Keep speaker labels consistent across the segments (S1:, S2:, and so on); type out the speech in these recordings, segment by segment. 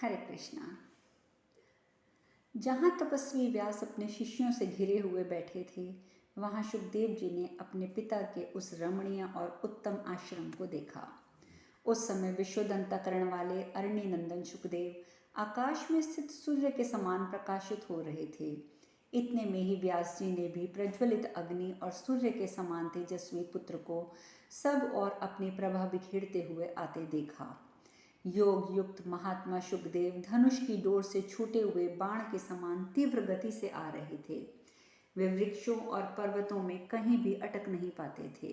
S1: हरे कृष्णा। जहाँ तपस्वी व्यास अपने शिष्यों से घिरे हुए बैठे थे, वहाँ सुखदेव जी ने अपने पिता के उस रमणीय और उत्तम आश्रम को देखा। उस समय विश्वदंतकरण वाले अरण्य नंदन सुखदेव आकाश में स्थित सूर्य के समान प्रकाशित हो रहे थे। इतने में ही व्यास जी ने भी प्रज्वलित अग्नि और सूर्य के समान तेजस्वी पुत्र को सब और अपनी प्रभा बिखेरते हुए आते देखा। योग युक्त महात्मा सुखदेव धनुष की डोर से छूटे हुए बाण के समान तीव्र गति से आ रहे थे। वे वृक्षों और पर्वतों में कहीं भी अटक नहीं पाते थे।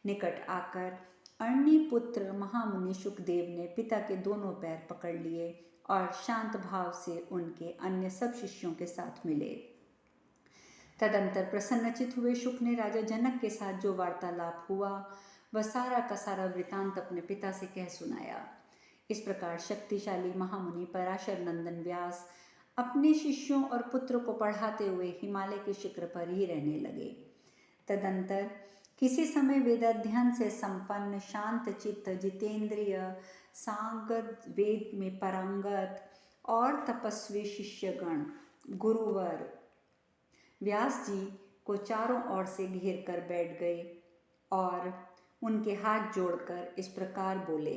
S1: निकट आकर अरण्य पुत्र महामुनि सुखदेव ने पिता के दोनों पैर पकड़ लिए और शांत भाव से उनके अन्य सब शिष्यों के साथ मिले। तदंतर प्रसन्नचित हुए शुक ने राजा जनक के साथ जो वार्तालाप हुआ वह सारा का सारा वृतांत अपने पिता से कह सुनाया। इस प्रकार शक्तिशाली महामुनि पराशर नंदन व्यास अपने शिष्यों और पुत्र को पढ़ाते हुए हिमालय के शिखर पर ही रहने लगे। तदंतर किसी समय वेदाध्ययन से संपन्न शांत चित्त जितेंद्रिय सांगत वेद में पारंगत और तपस्वी शिष्यगण गुरुवर व्यास जी को चारों ओर से घेर कर बैठ गए और उनके हाथ जोड़कर इस प्रकार बोले।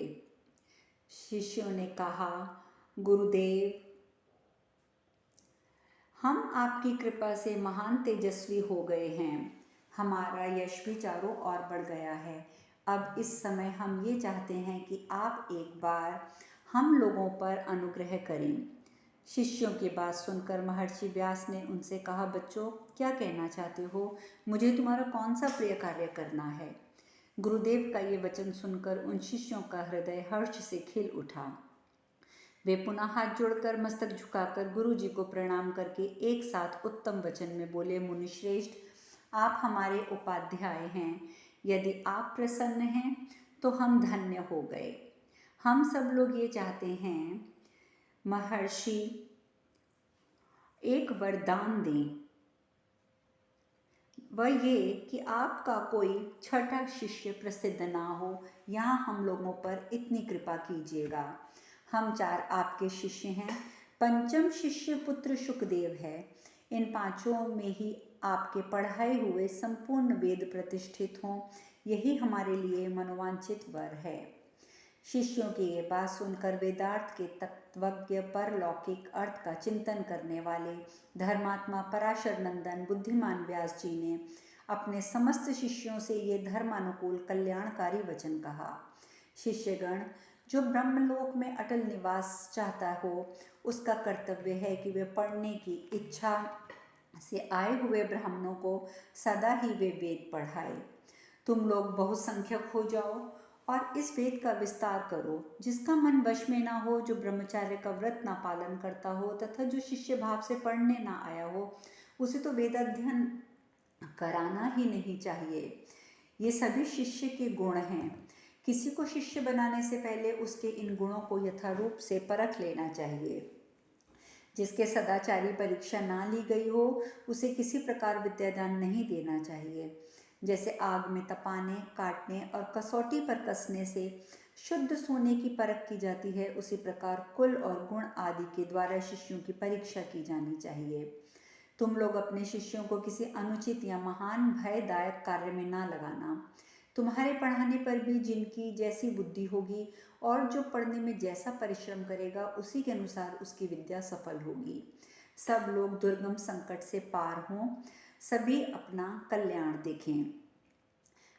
S1: शिष्यों ने कहा, गुरुदेव, हम आपकी कृपा से महान तेजस्वी हो गए हैं। हमारा यश भी चारों ओर बढ़ गया है। अब इस समय हम ये चाहते हैं कि आप एक बार हम लोगों पर अनुग्रह करें। शिष्यों की बात सुनकर महर्षि व्यास ने उनसे कहा, बच्चों, क्या कहना चाहते हो? मुझे तुम्हारा कौन सा प्रिय कार्य करना है? गुरुदेव का ये वचन सुनकर उन शिष्यों का हृदय हर्ष से खिल उठा। वे पुनः हाथ जोड़कर मस्तक झुकाकर गुरु जी को प्रणाम करके एक साथ उत्तम वचन में बोले, मुनिश्रेष्ठ, आप हमारे उपाध्याय हैं। यदि आप प्रसन्न हैं तो हम धन्य हो गए। हम सब लोग ये चाहते हैं, महर्षि, एक वरदान दें। वह ये कि आपका कोई छठा शिष्य प्रसिद्ध ना हो। यहाँ हम लोगों पर इतनी कृपा कीजिएगा। हम 4 आपके शिष्य हैं। पंचम शिष्य पुत्र सुखदेव है। इन 5 में ही आपके पढ़ाए हुए संपूर्ण वेद प्रतिष्ठित हों, यही हमारे लिए मनोवांछित वर है। शिष्यों की ये बात सुनकर वेदार्थ के तत्वज्ञ परलौकिक अर्थ का चिंतन करने वाले धर्मात्मा पराशर नंदन बुद्धिमान व्यास जी ने अपने समस्त शिष्यों से ये धर्मानुकूल कल्याणकारी वचन कहा। शिष्यगण, जो ब्रह्मलोक में अटल निवास चाहता हो, उसका कर्तव्य है कि वे पढ़ने की इच्छा से आए हुए ब्राह्मणों को सदा ही वे वेद पढ़ाए। तुम लोग बहुसंख्यक हो जाओ और इस वेद का विस्तार करो। जिसका मन वश में ना हो, जो ब्रह्मचार्य का व्रत ना पालन करता हो तथा जो शिष्य भाव से पढ़ने ना आया हो, उसे तो वेदाध्ययन कराना ही नहीं चाहिए। ये सभी शिष्य के गुण हैं। किसी को शिष्य बनाने से पहले उसके इन गुणों को यथारूप से परख लेना चाहिए। जिसके सदाचारी परीक्षा ना ली गई हो, उसे किसी प्रकार विद्यादान नहीं देना चाहिए। जैसे आग में तपाने, काटने और कसौटी पर कसने से शुद्ध सोने की परख की जाती है, उसी प्रकार कुल और गुण आदि के द्वारा शिष्यों की परीक्षा की जानी चाहिए। तुम लोग अपने शिष्यों को किसी अनुचित या महान भयदायक कार्य में ना लगाना। तुम्हारे पढ़ाने पर भी जिनकी जैसी बुद्धि होगी और जो पढ़ने में जैसा परिश्रम करेगा, उसी के अनुसार उसकी विद्या सफल होगी। सब लोग दुर्गम संकट से पार हों, सभी अपना कल्याण देखें।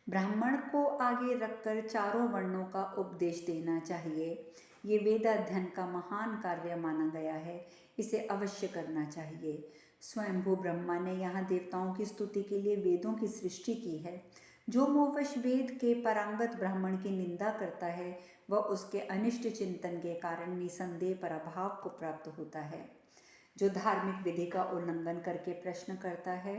S1: ब्राह्मण को आगे रखकर चारों वर्णों का उपदेश देना चाहिए। ये वेदाध्ययन का महान कार्य माना गया है। इसे अवश्य करना चाहिए। स्वयंभू ब्रह्मा ने यहाँ देवताओं की स्तुति के लिए वेदों की सृष्टि की है। जो मोहवश वेद के पारंगत ब्राह्मण की निंदा करता है, वह उसके अनिष्ट चिंतन के कारण निसंदेह पराभव को प्राप्त होता है। जो धार्मिक विधि का उल्लंघन करके प्रश्न करता है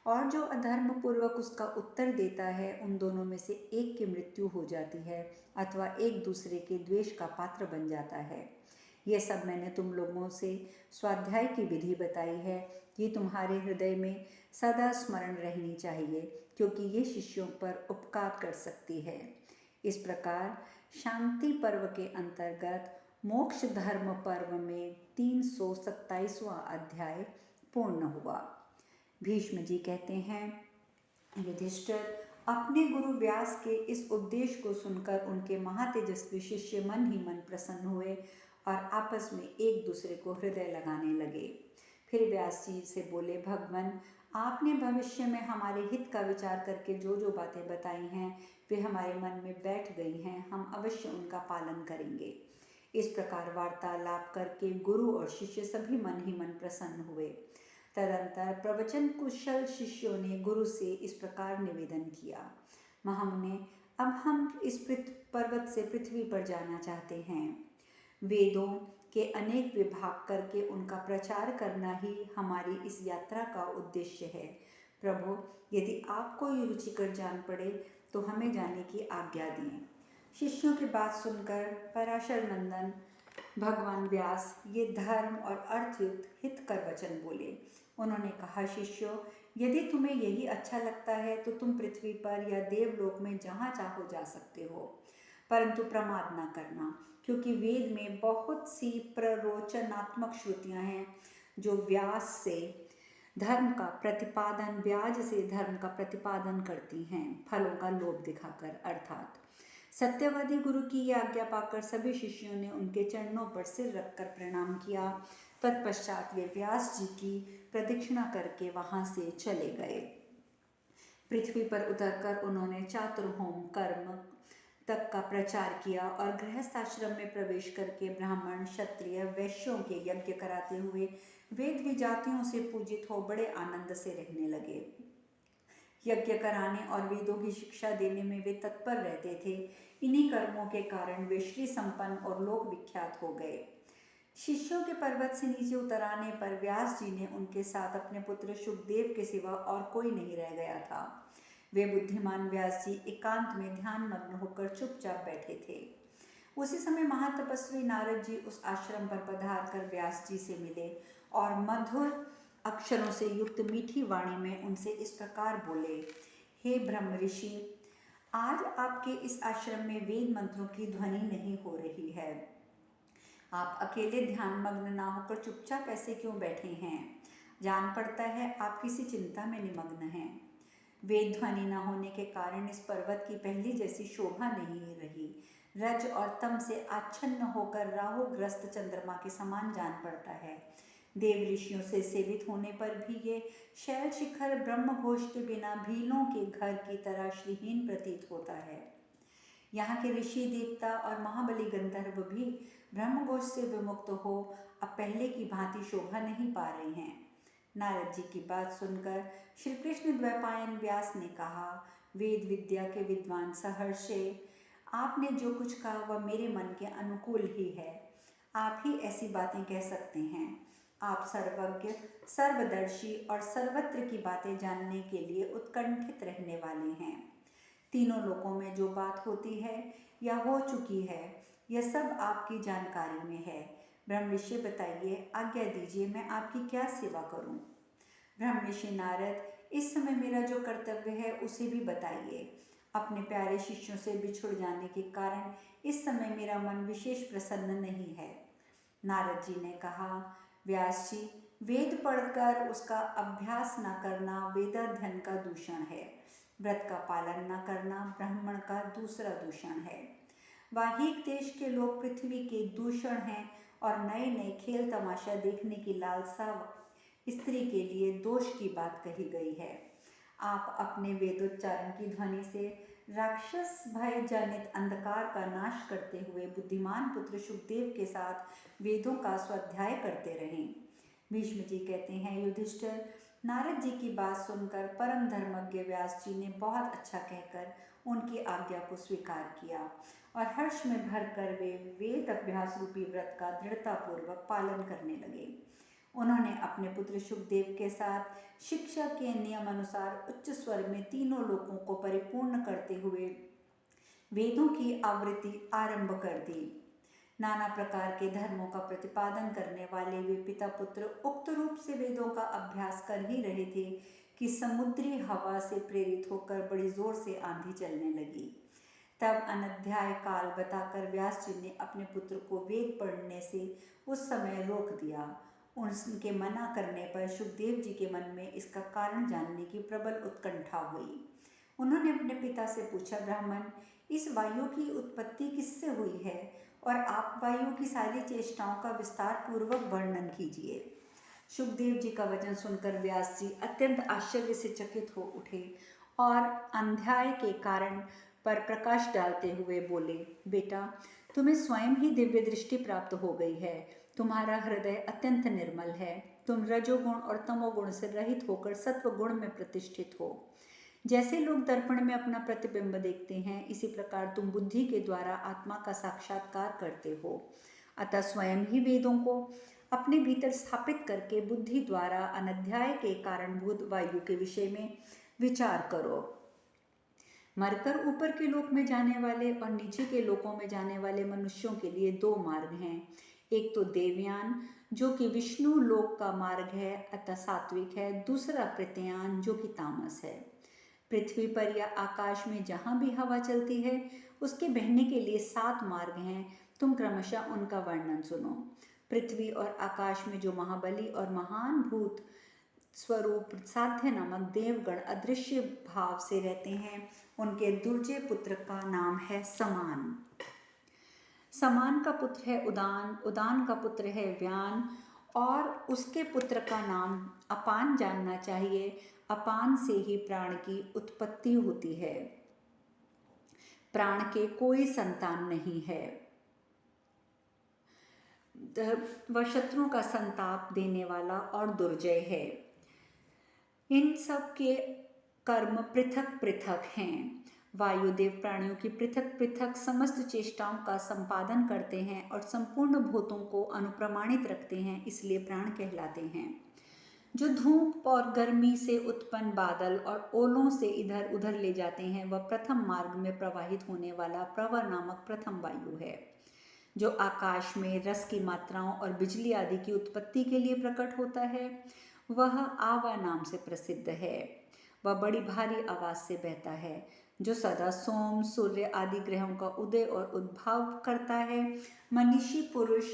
S1: और जो अधर्म पूर्वक उसका उत्तर देता है, उन दोनों में से एक की मृत्यु हो जाती है अथवा एक दूसरे के द्वेष का पात्र बन जाता है। ये सब मैंने तुम लोगों से स्वाध्याय की विधि बताई है। ये तुम्हारे हृदय में सदा स्मरण रहनी चाहिए, क्योंकि ये शिष्यों पर उपकार कर सकती है। इस प्रकार शांति पर्व के अंतर्गत मोक्ष धर्म पर्व में 327वां अध्याय पूर्ण हुआ। भीष्म जी कहते हैं, युधिष्ठिर, अपने गुरु व्यास के इस उपदेश को सुनकर उनके महातेजस्वी शिष्य मन ही मन प्रसन्न हुए और आपस में एक दूसरे को हृदय लगाने लगे। फिर व्यास जी से बोले, भगवान, आपने भविष्य में हमारे हित का विचार करके जो जो बातें बताई हैं वे हमारे मन में बैठ गई हैं, हम अवश्य उनका पालन करेंगे। इस प्रकार वार्तालाप करके गुरु और शिष्य सभी मन ही मन प्रसन्न हुए। तदंतर प्रवचन कुशल शिष्यों ने गुरु से इस प्रकार निवेदन किया, महामुने, अब हम इस पर्वत से पृथ्वी पर जाना चाहते हैं। वेदों के अनेक विभाग करके उनका प्रचार करना ही हमारी इस यात्रा का उद्देश्य है। प्रभु, यदि आपको ये रुचिकर जान पड़े तो हमें जाने की आज्ञा दें। शिष्यों की बात सुनकर पराशर नंदन भगवान व्यास ये धर्म और अर्थयुक्त हितकर वचन बोले। उन्होंने कहा, शिष्यों, यदि तुम्हें यही अच्छा लगता है तो तुम पृथ्वी पर या देवलोक में जहाँ चाहो जा सकते हो, परंतु प्रमाद न करना, क्योंकि वेद में बहुत सी प्ररोचनात्मक श्रुतियाँ हैं जो व्याज से धर्म का प्रतिपादन करती हैं, फलों का लोभ दिखाकर। अर्थात सत्यवादी गुरु की यह आज्ञा पाकर सभी शिष्यों ने उनके चरणों पर सिर रखकर प्रणाम किया। तत्पश्चात वे व्यास जी की प्रदक्षिणा करके वहां से चले गए। पृथ्वी पर उतरकर उन्होंने चातुर्होम कर्म तक का प्रचार किया और गृहस्थाश्रम में प्रवेश करके ब्राह्मण, क्षत्रिय, वैश्यों के यज्ञ कराते हुए वेद विजातियों से पूजित हो बड़े आनंद से रहने लगे। यज्ञ कराने और वेदों की शिक्षा देने में वे तत्पर रहते थे। इन्हीं कर्मों के कारण वे श्री संपन्न और लोक विख्यात हो गए। शिष्यों के पर्वत से नीचे उतर आने पर व्यास जी ने उनके साथ अपने पुत्र शुकदेव के सिवा और कोई नहीं रह गया था। वे बुद्धिमान व्यास जी एकांत में ध्यान मग्न होकर चुपचाप बैठे थे। उसी समय महातपस्वी नारद जी उस आश्रम पर पधार कर व्यास जी से मिले और मधुर अक्षरों से युक्त मीठी वाणी में उनसे इस प्रकार बोले, हे ब्रह्म ऋषि, आज आपके इस आश्रम में वेद मंत्रों की ध्वनि नहीं हो रही है। आप अकेले ध्यान मग्न ना होकर चुपचाप ऐसे क्यों बैठे हैं? जान पड़ता है आप किसी चिंता में निमग्न हैं। वेद ध्वनि न होने के कारण इस पर्वत की पहली जैसी शोभा नहीं रही। रज और तम से आच्छन्न होकर राहुग्रस्त चंद्रमा के समान जान पड़ता है। देव ऋषियों से सेवित होने पर भी ये शैल शिखर ब्रह्मघोष के बिना भीलों के घर की तरह श्रीहीन प्रतीत होता है। यहाँ के ऋषि, देवता और महाबली गंधर्व भी ब्रह्मघोष से विमुक्त हो अब पहले की भांति शोभा नहीं पा रहे हैं। नारद जी की बात सुनकर श्री कृष्ण द्वैपायन व्यास ने कहा, वेद विद्या के विद्वान सहर्षे, आपने जो कुछ कहा वह मेरे मन के अनुकूल ही है। आप ही ऐसी बातें कह सकते हैं। आप सर्वज्ञ, सर्वदर्शी और सर्वत्र की बातें जानने के लिए उत्कंठित रहने वाले हैं। तीनों लोकों में जो बात होती है या हो चुकी है, यह सब आपकी जानकारी में है। ब्रह्म ऋषि, बताइए, आज्ञा दीजिए, मैं आपकी क्या सेवा करूं? ब्रह्म ऋषि नारद, इस समय मेरा जो कर्तव्य है उसे भी बताइए। अपने प्यारे शिष्यों से बिछुड़ जाने के कारण इस समय मेरा मन विशेष प्रसन्न नहीं है। नारद जी ने कहा, व्यास जी, वेद पढ़कर उसका अभ्यास न करना वेदाध्ययन का दूषण है। व्रत का पालन न करना ब्राह्मण का दूसरा दूषण है। वाहिक देश के लोग पृथ्वी के दूषण हैं और नए नए खेल तमाशा देखने की लालसा स्त्री के लिए दोष की बात कही गई है। आप अपने वेदोच्चारण की ध्वनि से राक्षस भय जनित अंधकार का नाश करते हुए बुद्धिमान पुत्र शुकदेव के साथ वेदों का स्वाध्याय करते रहें। भीष्म जी कहते हैं, युधिष्ठिर, नारद जी की बात सुनकर परम धर्मज्ञ व्यास जी ने बहुत अच्छा कहकर उनकी आज्ञा को स्वीकार किया और हर्ष में भरकर वे वेद अभ्यास रूपी व्रत का दृढ़तापूर्वक पालन करने लगे। उन्होंने अपने पुत्र शुकदेव के साथ शिक्षा के नियम अनुसार उच्च स्वर में तीनों लोकों को परिपूर्ण करते हुए वेदों की आवृत्ति आरंभ कर दी। नाना प्रकार के धर्मों का प्रतिपादन करने वाले वे पिता पुत्र उक्त रूप से वेदों का अभ्यास कर ही रहे थे कि समुद्री हवा से प्रेरित होकर बड़ी जोर से आंधी चलने लगी। तब अनध्याय काल बताकर व्यास जी ने अपने पुत्र को वेद पढ़ने से उस समय रोक दिया। उनके मना करने पर सुखदेव जी के मन में इसका कारण जानने की प्रबल उत्कंठा हुई। उन्होंने अपने पिता से पूछा, ब्राह्मण, इस वायु की उत्पत्ति किससे हुई है और आप वायु की सारी चेष्टाओं का विस्तार पूर्वक वर्णन कीजिए। सुखदेव जी का वचन सुनकर व्यास जी अत्यंत आश्चर्य से चकित हो उठे और अध्याय के कारण पर प्रकाश डालते हुए बोले, बेटा, तुम्हें स्वयं ही दिव्य दृष्टि प्राप्त हो गई है। तुम्हारा हृदय अत्यंत निर्मल है। तुम रजोगुण और तमोगुण से रहित होकर सत्व गुण में प्रतिष्ठित हो। जैसे लोग दर्पण में अपना प्रतिबिंब देखते हैं, इसी प्रकार तुम बुद्धि के द्वारा आत्मा का साक्षात्कार करते हो। अतः स्वयं ही वेदों को अपने भीतर स्थापित करके बुद्धि द्वारा अनध्याय के कारणभूत वायु के विषय में विचार करो। मरकर ऊपर के लोक में जाने वाले और नीचे के लोकों में जाने वाले मनुष्यों के लिए दो मार्ग हैं। एक तो देवयान, जो कि विष्णु लोक का मार्ग है, अतः सात्विक है। दूसरा प्रत्ययान, जो कि तामस है। पृथ्वी पर या आकाश में जहाँ भी हवा चलती है, उसके बहने के लिए 7 मार्ग हैं। तुम क्रमशः उनका वर्णन सुनो। पृथ्वी और आकाश में जो महाबली और महान भूत स्वरूप साध्य नामक देवगण अदृश्य भाव से रहते हैं, उनके दुर्जय पुत्र का नाम है समान। समान का पुत्र है उदान, उदान का पुत्र है व्यान और उसके पुत्र का नाम अपान जानना चाहिए। अपान से ही प्राण की उत्पत्ति होती है। प्राण के कोई संतान नहीं है। वह शत्रुओं का संताप देने वाला और दुर्जय है। इन सब के कर्म पृथक पृथक हैं। वायुदेव प्राणियों की पृथक पृथक समस्त चेष्टाओं का संपादन करते हैं और संपूर्ण भूतों को अनुप्रमाणित रखते हैं, इसलिए प्राण कहलाते हैं। जो धूप और गर्मी से उत्पन्न बादल और ओलों से इधर उधर ले जाते हैं, वह प्रथम मार्ग में प्रवाहित होने वाला प्रवर नामक प्रथम वायु है। जो आकाश में रस की मात्राओं और बिजली आदि की उत्पत्ति के लिए प्रकट होता है, वह आवा नाम से प्रसिद्ध है। वह बड़ी भारी आवाज से बहता है। जो सदा सोम, सूर्य आदि ग्रहों का उदय और उद्भाव करता है, मनीषी पुरुष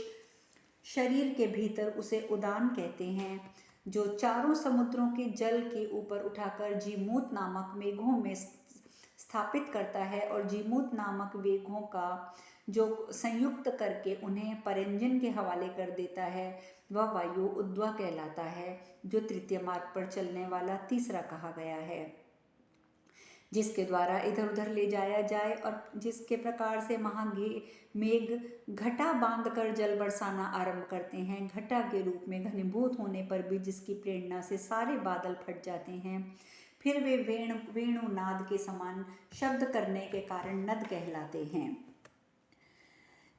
S1: शरीर के भीतर उसे उदान कहते हैं। जो चारों समुद्रों के जल के ऊपर उठाकर जीमूत नामक मेघों में स्थापित करता है और जीमूत नामक वेगों का जो संयुक्त करके उन्हें परंजन के हवाले कर देता है, वह वायु उद्वा कहलाता है, जो तृतीय मार्ग पर चलने वाला तीसरा कहा गया है। जिसके द्वारा इधर उधर ले जाया जाए और जिसके प्रकार से मेघ घटा बांधकर जल बरसाना आरंभ करते हैं, घटा के रूप में घनीभूत होने पर भी जिसकी प्रेरणा से सारे बादल फट जाते हैं, फिर वे वेणुनाद के समान शब्द करने के कारण नद कहलाते हैं।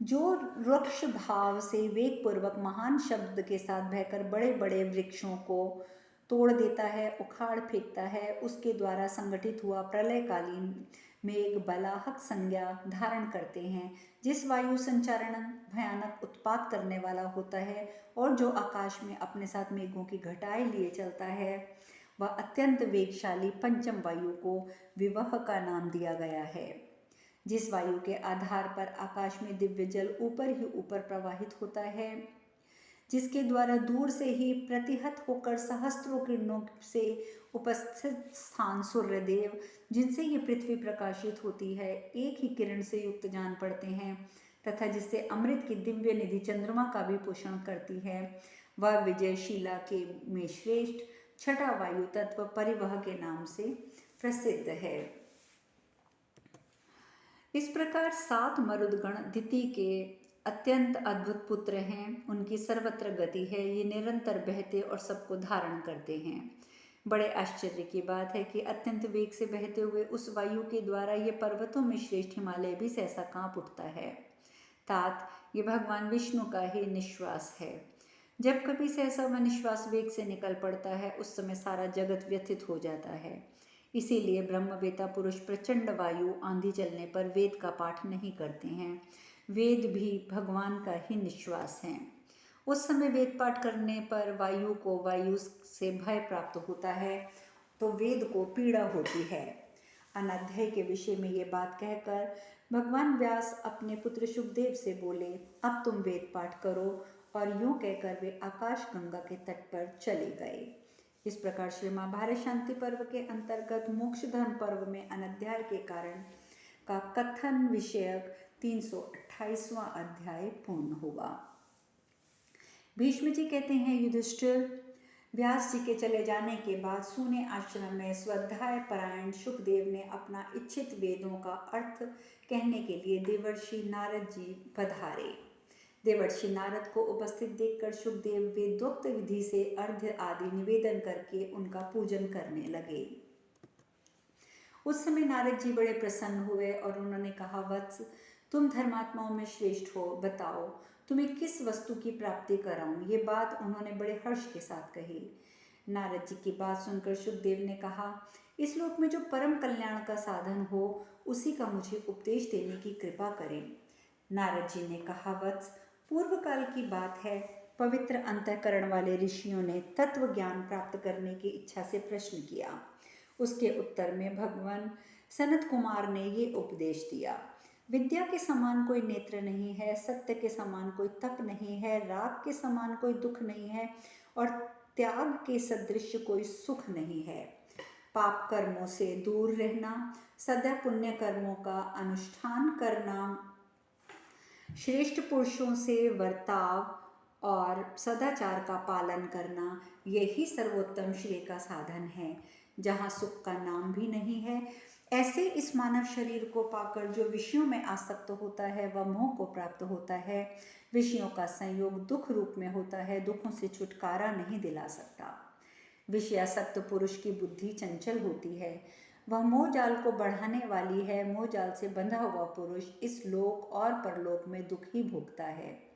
S1: जो वृक्ष भाव से वेग पूर्वक महान शब्द के साथ बहकर बड़े बड़े वृक्षों को तोड़ देता है, उखाड़ फेंकता है, उसके द्वारा संगठित हुआ प्रलयकालीन मेघ बलाहक संज्ञा धारण करते हैं। जिस वायु संचारण भयानक उत्पात करने वाला होता है और जो आकाश में अपने साथ मेघों की घटाएं लिए चलता है, वह अत्यंत वेगशाली पंचम वायु को विवाह का नाम दिया गया है। जिस वायु के आधार पर आकाश में दिव्य जल ऊपर ही ऊपर प्रवाहित होता है, जिसके द्वारा दूर से ही प्रतिहत होकर सहस्त्रों किरणों से उपस्थित स्थान सूर्यदेव, जिनसे ये पृथ्वी प्रकाशित होती है, एक ही किरण से युक्त जान पड़ते हैं तथा जिससे अमृत की दिव्य निधि चंद्रमा का भी पोषण करती है, वह विजयशीला के में श्रेष्ठ छठा वायु तत्व परिवह के नाम से प्रसिद्ध है। इस प्रकार 7 मरुदगण दिति के अत्यंत अद्भुत पुत्र हैं। उनकी सर्वत्र गति है, ये निरंतर बहते और सबको धारण करते हैं। बड़े आश्चर्य की बात है कि अत्यंत वेग से बहते हुए उस वायु के द्वारा ये पर्वतों में श्रेष्ठ हिमालय भी सहसा कांप उठता है। तात ये भगवान विष्णु का ही निश्वास है। जब कभी सहसा वह निश्वास वेग से निकल पड़ता है, उस समय सारा जगत व्यथित हो जाता है। इसीलिए ब्रह्मवेता पुरुष प्रचंड वायु आंधी चलने पर वेद का पाठ नहीं करते हैं। वेद भी भगवान का ही निश्वास है। उस समय वेद पाठ करने पर वायु को वायु से भय प्राप्त होता है, तो वेद को पीड़ा होती है। अनाध्याय के विषय में ये बात कहकर भगवान व्यास अपने पुत्र शुकदेव से बोले, अब तुम वेद पाठ करो, और यूं कहकर वे आकाश गंगा के तट पर चले गए। इस प्रकार श्री महाभारत शांति पर्व के अंतर्गत मोक्ष धर्म पर्व में अनध्याय के कारण का कथन विषयक 328वां अध्याय पूर्ण हुआ। भीष्म जी कहते हैं, युधिष्ठिर, व्यास जी के चले जाने के बाद सूने आश्रम में स्वाध्याय परायण सुखदेव ने अपना इच्छित वेदों का अर्थ कहने के लिए देवर्षि नारद जी पधारे। देवर्षि नारद को उपस्थित देखकर सुखदेव वेदोक्त विधि से अर्घ्य आदि निवेदन करके उनका पूजन करने लगे। उस समय नारद जी बड़े प्रसन्न हुए और उन्होंने कहा, वत्स, तुम धर्मात्माओं में श्रेष्ठ हो, बताओ तुम्हें किस वस्तु की प्राप्ति कराऊं। ये बात उन्होंने बड़े हर्ष के साथ कही। नारद जी की बात सुनकर सुखदेव ने कहा, इस लोक में जो परम कल्याण का साधन हो उसी का मुझे उपदेश देने की कृपा करें। नारद जी ने कहा, वत्स, पूर्व काल की बात है, पवित्र अंतःकरण वाले ऋषियों ने तत्व ज्ञान प्राप्त करने की इच्छा से प्रश्न किया। उसके उत्तर में भगवान सनत कुमार ने ये उपदेश दिया, विद्या के समान कोई नेत्र नहीं है, सत्य के समान कोई तप नहीं है, राग के समान कोई दुख नहीं है, और त्याग के सदृश कोई सुख नहीं है। पाप कर्मों से दूर रहना, सदा पुण्य कर्मों का अनुष्ठान करना, श्रेष्ठ पुरुषों से वर्ताव और सदाचार का पालन करना, यही सर्वोत्तम श्रेय का साधन है। जहाँ सुख का नाम भी नहीं है, ऐसे इस मानव शरीर को पाकर जो विषयों में आसक्त होता है वह मोह को प्राप्त होता है। विषयों का संयोग दुख रूप में होता है, दुखों से छुटकारा नहीं दिला सकता। विषयासक्त पुरुष की बुद्धि चंचल होती है, वह मोह जाल को बढ़ाने वाली है। मोह जाल से बंधा हुआ पुरुष इस लोक और परलोक में दुख ही भोगता है।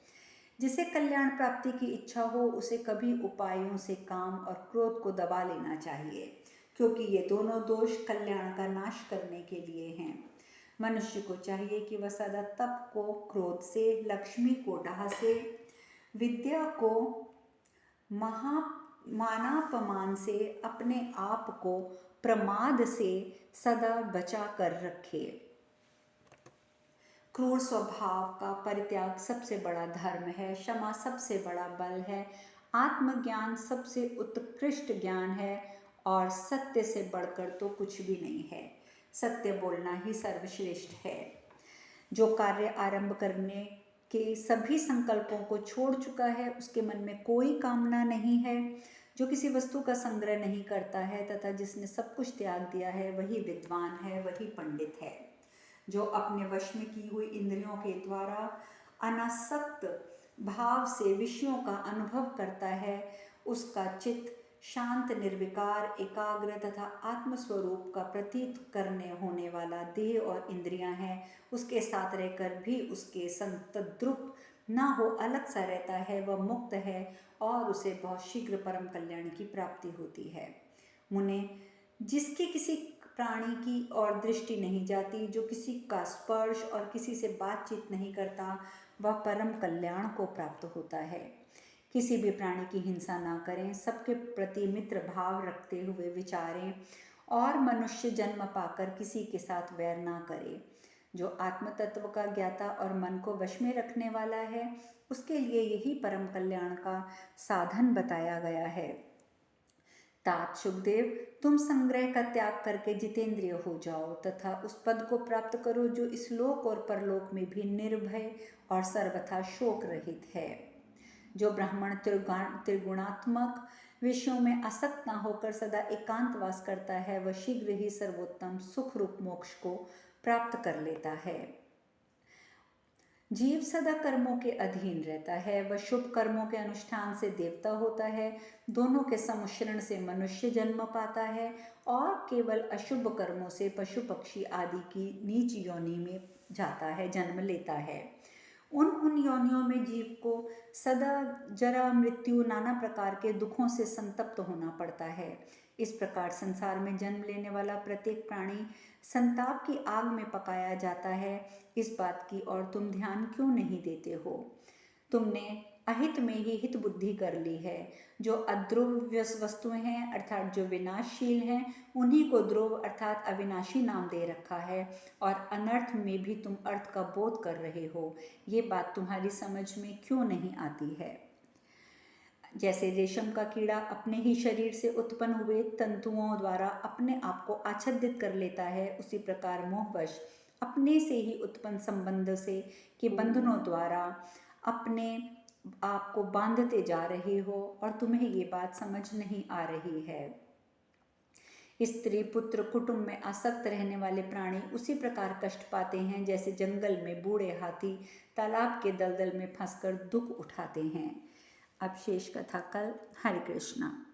S1: जिसे कल्याण प्राप्ति की इच्छा हो उसे कभी उपायों से काम और क्रोध को दबा लेना चाहिए, क्योंकि ये दोनों दोष कल्याण का नाश करने के लिए हैं। मनुष्य को चाहिए कि वह सदा तप को क्रोध से, लक्ष्मी को डाह से, विद्या को मानापमान से, अपने आप को प्रमाद से सदा बचा कर रखे। क्रूर स्वभाव का परित्याग सबसे बड़ा धर्म है, क्षमा सबसे बड़ा बल है, आत्मज्ञान सबसे उत्कृष्ट ज्ञान है, और सत्य से बढ़कर तो कुछ भी नहीं है। सत्य बोलना ही सर्वश्रेष्ठ है। जो कार्य आरंभ करने के सभी संकल्पों को छोड़ चुका है, उसके मन में कोई कामना नहीं है। जो किसी वस्तु का संग्रह नहीं करता है तथा जिसने सब कुछ त्याग दिया है, वही विद्वान है, वही पंडित है। जो अपने वश में की हुई इंद्रियों के द्वारा अनासक्त भाव से विषयों का अनुभव करता है, उसका चित्त शांत, निर्विकार, एकाग्र तथा आत्मस्वरूप का प्रतीत करने होने वाला देह और इंद्रियां हैं। उसके साथ रहकर भी उसके संतद्रुप ना हो, अलग सा रहता है, वह मुक्त है और उसे बहुत शीघ्र परम कल्याण की प्राप्ति होती है। मुने, जिसकी किसी प्राणी की ओर दृष्टि नहीं जाती, जो किसी का स्पर्श और किसी से बातचीत नहीं करता, वह परम कल्याण को प्राप्त होता है। किसी भी प्राणी की हिंसा ना करें, सबके प्रति मित्र भाव रखते हुए विचारें, और मनुष्य जन्म पाकर किसी के साथ वैर ना करे। जो आत्म तत्व का ज्ञाता और मन को वश में रखने वाला है, उसके लिए यही परम कल्याण का साधन बताया गया है। तात सुखदेव, तुम संग्रह का त्याग करके जितेंद्रिय हो जाओ तथा उस पद को प्राप्त करो जो इस लोक और परलोक में भी निर्भय और सर्वथा शोक रहित है। जो ब्राह्मण त्रिगुणात्मक विषयों में आसक्त न होकर सदा एकांतवास करता है, वह शीघ्र ही सर्वोत्तम सुख रूप मोक्ष को प्राप्त कर लेता है। जीव सदा कर्मों के अधीन रहता है, वह शुभ कर्मों के अनुष्ठान से देवता होता है, दोनों के सम्मिश्रण से मनुष्य जन्म पाता है, और केवल अशुभ कर्मों से पशु पक्षी आदि की नीच योनि में जाता है, जन्म लेता है। उन योनियों में जीव को सदा जरा, मृत्यु, नाना प्रकार के दुखों से संतप्त होना पड़ता है। इस प्रकार संसार में जन्म लेने वाला प्रत्येक प्राणी संताप की आग में पकाया जाता है। इस बात की ओर तुम ध्यान क्यों नहीं देते हो? तुमने अहित में ही हित बुद्धि कर ली है। जो अध्रुव वस्तुएं हैं अर्थात जो विनाशशील हैं उन्हीं को ध्रुव अर्थात अविनाशी नाम दे रखा है, और अनर्थ में भी तुम अर्थ का बोध कर रहे हो। ये बात तुम्हारी समझ में क्यों नहीं आती है? जैसे रेशम का कीड़ा अपने ही शरीर से उत्पन्न हुए तंतुओं द्वारा अपने आप को आच्छादित कर लेता है, उसी प्रकार मोहवश अपने से ही उत्पन्न संबंध से के बंधनों द्वारा अपने आप को बांधते जा रहे हो और तुम्हें ये बात समझ नहीं आ रही है। स्त्री पुत्र कुटुंब में आसक्त रहने वाले प्राणी उसी प्रकार कष्ट पाते हैं जैसे जंगल में बूढ़े हाथी तालाब के दलदल में फंसकर दुख उठाते हैं। अब शेष कथा कल। हरे कृष्णा।